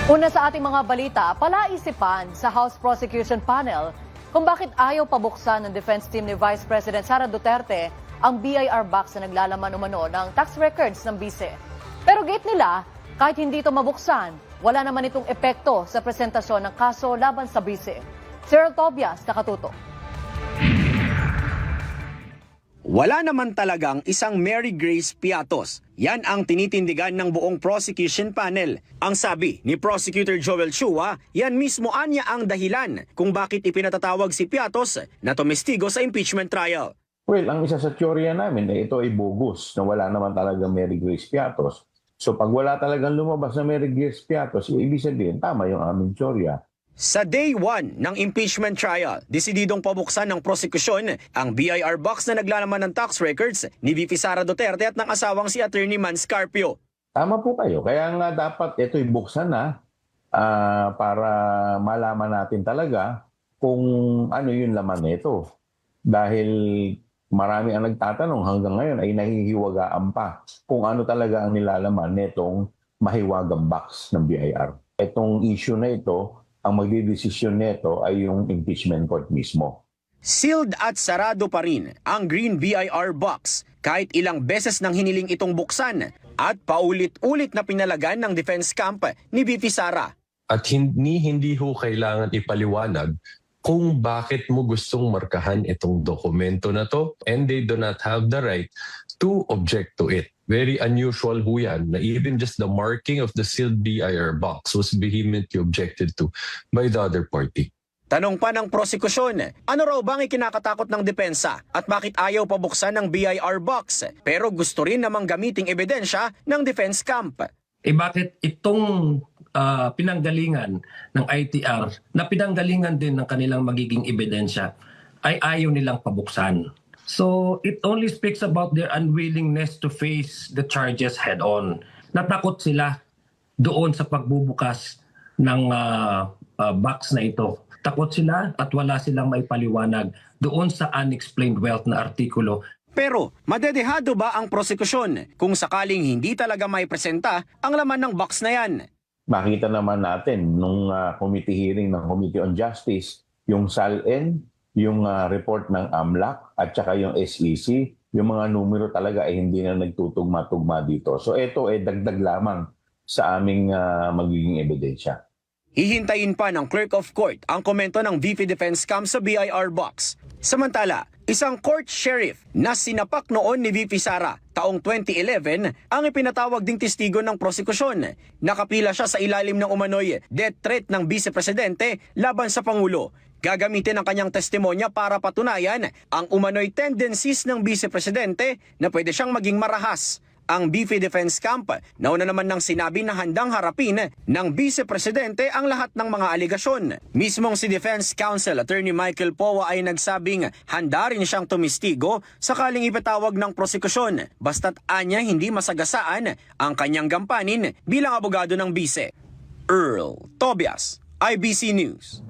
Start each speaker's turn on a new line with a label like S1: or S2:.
S1: Una sa ating mga balita, palaisipan sa House Prosecution Panel kung bakit ayaw pabuksan ng defense team ni Vice President Sara Duterte ang BIR box na naglalaman umano ng tax records ng bise. Pero gate nila, kahit hindi ito mabuksan, wala naman itong epekto sa presentasyon ng kaso laban sa bise. Cyril Tobias, nakatuto.
S2: Wala naman talagang isang Mary Grace Piatos. Yan ang tinitindigan ng buong prosecution panel. Ang sabi ni Prosecutor Joel Chua, yan mismo anya ang dahilan kung bakit ipinatatawag si Piatos na tumestigo sa impeachment trial.
S3: Well, ang isa sa teorya namin ito ay bogus na wala naman talagang Mary Grace Piatos. So pag wala talagang lumabas na Mary Grace Piatos, ibig sabihin tama yung aming teorya.
S2: Sa day 1 ng impeachment trial, desididong pabuksan ng prosekusyon ang BIR box na naglalaman ng tax records ni VP Sara Duterte at ng asawang si Attorney Man Scarpio.
S3: Tama po kayo. Kaya nga dapat ito'y buksan na para malaman natin talaga kung ano yung laman nito. Dahil marami ang nagtatanong hanggang ngayon ay nahihiwagaan pa kung ano talaga ang nilalaman nitong mahiwagang box ng BIR. Itong issue na ito, ang magdidesisyon nito ay yung impeachment court mismo.
S2: Sealed at sarado pa rin ang Green BIR box kahit ilang beses nang hiniling itong buksan at paulit-ulit na pinalagan ng defense camp ni VP Sara.
S4: At hindi ho kailangan ipaliwanag kung bakit mo gustong markahan itong dokumento na to, and they do not have the right to object to it. Very unusual ho yan na even just the marking of the sealed BIR box was vehemently objected to by the other party.
S2: Tanong pa ng prosekusyon, ano raw bang ikinakatakot ng depensa at bakit ayaw pabuksan ng BIR box pero gusto rin namang gamiting ebidensya ng defense camp?
S5: Bakit itong pinanggalingan ng ITR na pinanggalingan din ng kanilang magiging ebidensya ay ayaw nilang pabuksan? So it only speaks about their unwillingness to face the charges head-on. Natakot sila doon sa pagbubukas ng box na ito. Takot sila at wala silang maipaliwanag doon sa unexplained wealth na artikulo.
S2: Pero madedehado ba ang prosekusyon kung sakaling hindi talaga may presenta ang laman ng box na yan?
S3: Makita naman natin nung committee hearing ng Committee on Justice, yung SALN, yung report ng AMLAC at saka yung SEC, yung mga numero talaga ay hindi na nagtutugma-tugma dito. So ito ay dagdag lamang sa aming magiging ebidensya.
S2: Hihintayin pa ng Clerk of Court ang komento ng VP Defense Camp sa BIR box. Samantala, isang court sheriff na sinapak noon ni VP Sara taong 2011 ang ipinatawag ding testigo ng prosekusyon. Nakapila siya sa ilalim ng umano'y death threat ng Vice Presidente laban sa Pangulo. Gagamitin ang kanyang testimonya para patunayan ang umano'y tendencies ng Vice Presidente na pwede siyang maging marahas. Ang VP Defense Camp, nauna naman nang sinabi na handang harapin ng Vice Presidente ang lahat ng mga aligasyon. Mismong si Defense Counsel Attorney Michael Powa ay nagsabing handa rin siyang tumistigo sakaling ipatawag ng prosekusyon basta't anya hindi masagasaan ang kanyang gampanin bilang abogado ng Vice. Earl Tobias, IBC News.